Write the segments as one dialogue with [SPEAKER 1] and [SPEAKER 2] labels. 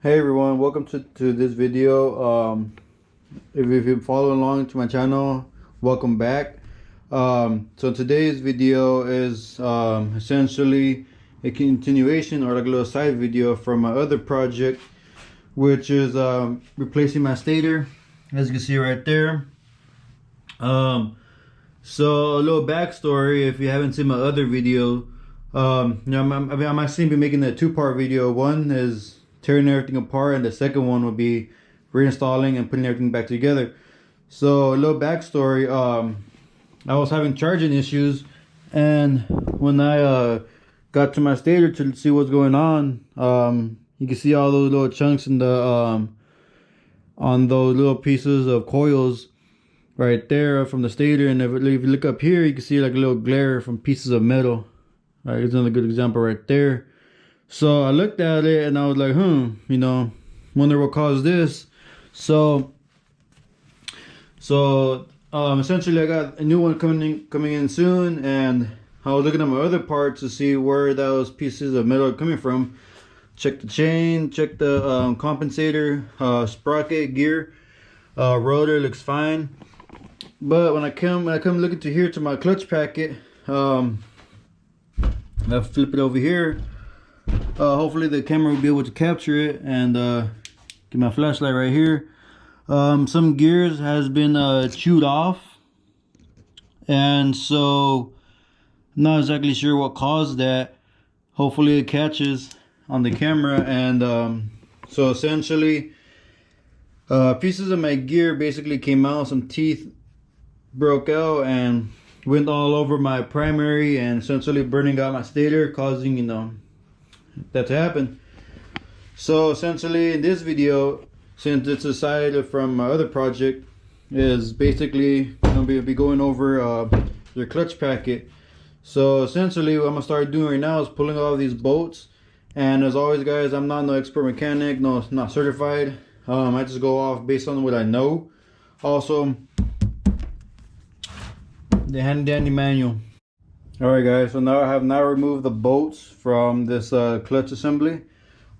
[SPEAKER 1] Hey everyone, welcome to this video. If you've been following along to my channel, welcome back. So today's video is essentially a continuation or like a little side video from my other project, which is replacing my stator, as you can see right there. So a little backstory, if you haven't seen my other video, I'm actually be making a two-part video. One is tearing everything apart, and the second one will be reinstalling and putting everything back together. So a little backstory, I was having charging issues, and when I got to my stator to see what's going on, you can see all those little chunks in the on those little pieces of coils right there from the stator. And if you look up here, you can see like a little glare from pieces of metal. All right, here's another good example right there. So I looked at it and I was like, wonder what caused this. So essentially I got a new one coming in soon, and I was looking at my other parts to see where those pieces of metal are coming from. Check the chain, check the compensator, sprocket, gear, rotor looks fine. But when I come look into here to my clutch packet, I flip it over here. Hopefully the camera will be able to capture it, and get my flashlight right here. Some gears has been chewed off, and so I'm not exactly sure what caused that. Hopefully it catches on the camera. And so essentially pieces of my gear basically came out. Some teeth broke out and went all over my primary, and essentially burning out my stator, causing that to happen. So essentially in this video, since it's aside from my other project, is basically gonna be going over your clutch packet. So essentially what I'm gonna start doing right now is pulling all these bolts. And as always guys, I'm not no expert mechanic, not certified. I just go off based on what I know. Also the handy dandy manual. Alright guys, so now I have removed the bolts from this clutch assembly.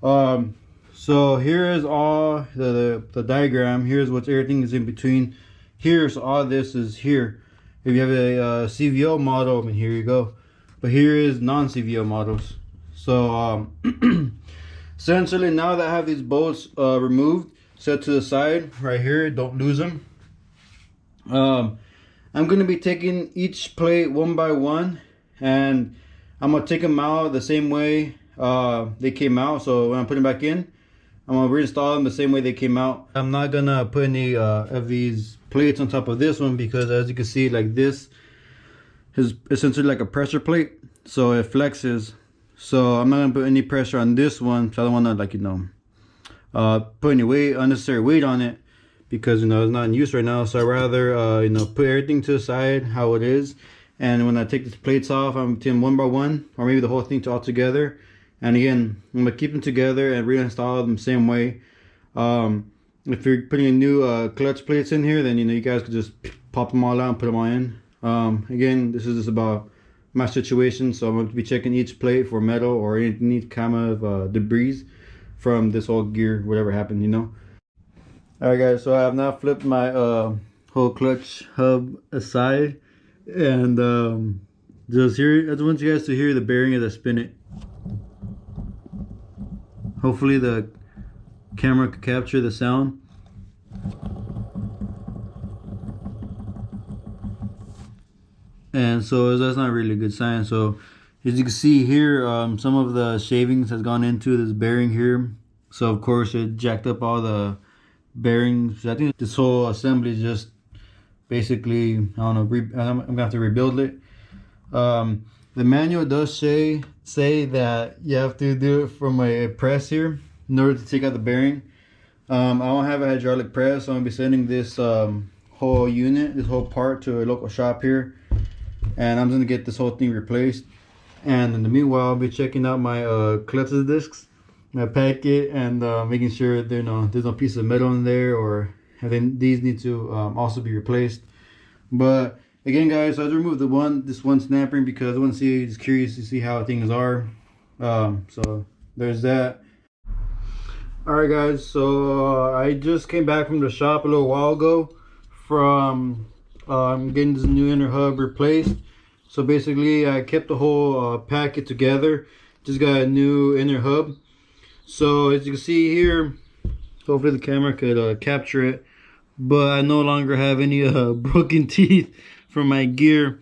[SPEAKER 1] So here is all the diagram. Here's what everything is in between. Here's all this is here. If you have a CVO model, and here you go. But here is non-CVO models. So essentially now that I have these bolts removed, set to the side right here, don't lose them. I'm going to be taking each plate one by one, and I'm going to take them out the same way they came out. So when I put them back in, I'm going to reinstall them the same way they came out. I'm not going to put any of these plates on top of this one, because as you can see, like this is essentially like a pressure plate, so it flexes. So I'm not going to put any pressure on this one, so I don't want to put any unnecessary weight on it, because it's not in use right now. So I rather put everything to the side how it is, and when I take the plates off, I'm taking them one by one, or maybe the whole thing all together. And again, I'm gonna keep them together and reinstall them the same way. If you're putting a new clutch plates in here, then you guys could just pop them all out and put them all in. Again, this is just about my situation, so I'm going to be checking each plate for metal or any kind of debris from this whole gear, whatever happened. Alright guys, so I have now flipped my whole clutch hub aside, and I just want you guys to hear the bearing as I spin it. Hopefully the camera could capture the sound. And so that's not really a good sign. So as you can see here, some of the shavings has gone into this bearing here, so of course it jacked up all the bearings. I think this whole assembly is just basically, I don't know, I'm gonna have to rebuild it. The manual does say that you have to do it from a press here in order to take out the bearing. I don't have a hydraulic press, so I'm gonna be sending this whole unit, this whole part, to a local shop here, and I'm gonna get this whole thing replaced. And in the meanwhile, I'll be checking out my clutch discs, my packet, and making sure there's no piece of metal in there, or these need to also be replaced. But again guys, so I just removed this one snap ring because I want to see, just curious to see how things are. So there's that. Alright guys, so I just came back from the shop a little while ago from getting this new inner hub replaced. So basically I kept the whole packet together, just got a new inner hub. So as you can see here, hopefully the camera could capture it, but I no longer have any broken teeth from my gear,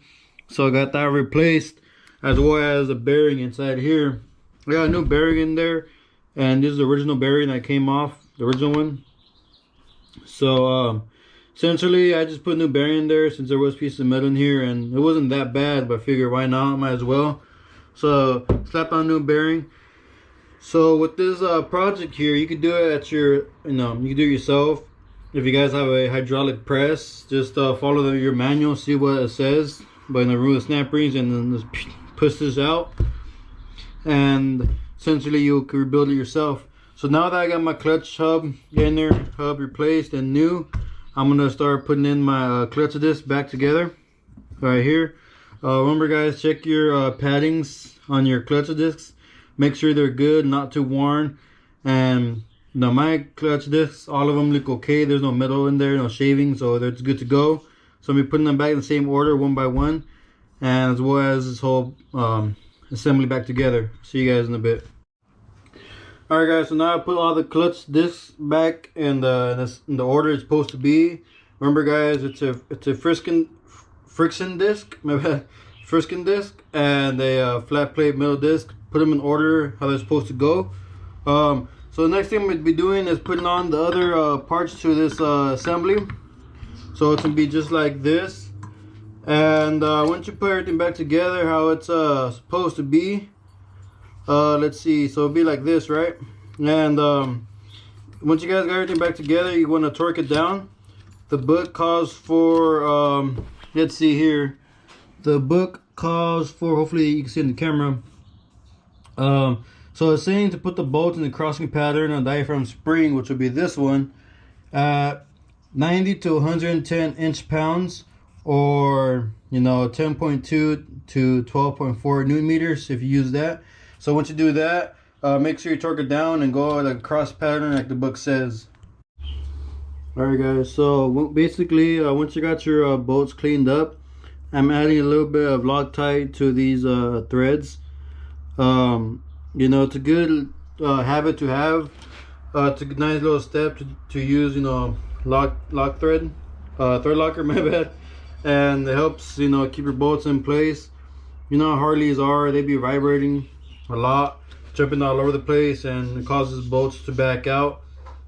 [SPEAKER 1] so I got that replaced, as well as a bearing inside here. I got a new bearing in there, and this is the original bearing that came off, the original one. So essentially I just put a new bearing in there since there was pieces of metal in here, and it wasn't that bad, but I figured why not, might as well. So slapped on a new bearing. So with this project here, you could do it at your, you can do it yourself. If you guys have a hydraulic press, just follow your manual, see what it says, but remove the snap rings and then just push this out, and essentially you can rebuild it yourself. So now that I got my clutch hub in there, hub replaced and new, I'm gonna start putting in my clutch disc back together right here. Remember guys, check your paddings on your clutch discs, make sure they're good, not too worn. And my clutch discs, all of them look okay. There's no metal in there, no shaving, so they're good to go. So I'm putting them back in the same order, one by one, and as well as this whole assembly back together. See you guys in a bit. Alright guys, so now I put all the clutch discs back in the order it's supposed to be. Remember guys, it's a friction disc, my bad, friction disc, and a flat plate metal disc. Put them in order how they're supposed to go. So the next thing I'm going to be doing is putting on the other parts to this assembly. So it's going to be just like this. And once you put everything back together how it's supposed to be, let's see, so it'll be like this, right? And once you guys got everything back together, you want to torque it down. The book calls for, let's see here, the book calls for, hopefully you can see in the camera, so it's saying to put the bolts in the crossing pattern on diaphragm spring, which would be this one, at 90 to 110 inch-pounds, or 10.2 to 12.4 newton meters if you use that. So once you do that, make sure you torque it down and go like cross pattern like the book says. Alright guys, so basically once you got your bolts cleaned up, I'm adding a little bit of Loctite to these threads. It's a good habit to have. It's a nice little step to use, lock thread, thread locker, my bad. And it helps, keep your bolts in place. You know how Harleys are, they be vibrating a lot, jumping all over the place, and it causes bolts to back out.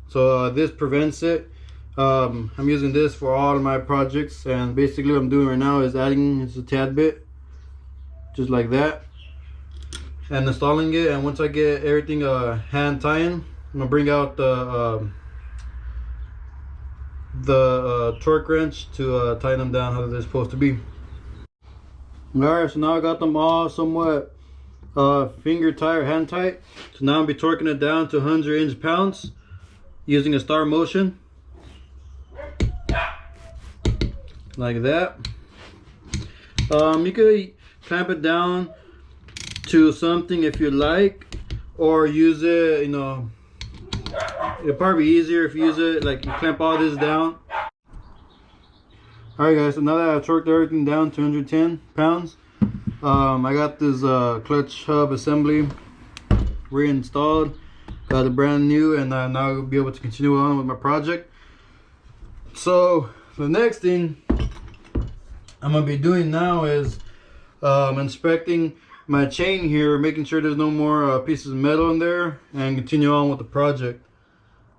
[SPEAKER 1] So this prevents it. I'm using this for all of my projects, and basically what I'm doing right now is adding just a tad bit, just like that, and installing it. And once I get everything hand tying, I'm gonna bring out the torque wrench to tighten them down how they're supposed to be. Alright, so now I got them all somewhat finger tight or hand tight. So now I'll be torquing it down to 100 inch-pounds using a star motion, like that. You could clamp it down to something if you like, or use it, it'll probably be easier if you use it like you clamp all this down. Alright guys, so now that I've torqued everything down to 110 pounds, I got this clutch hub assembly reinstalled, got it brand new, and now I'll be able to continue on with my project. So the next thing I'm gonna be doing now is inspecting my chain here, making sure there's no more pieces of metal in there, and continue on with the project.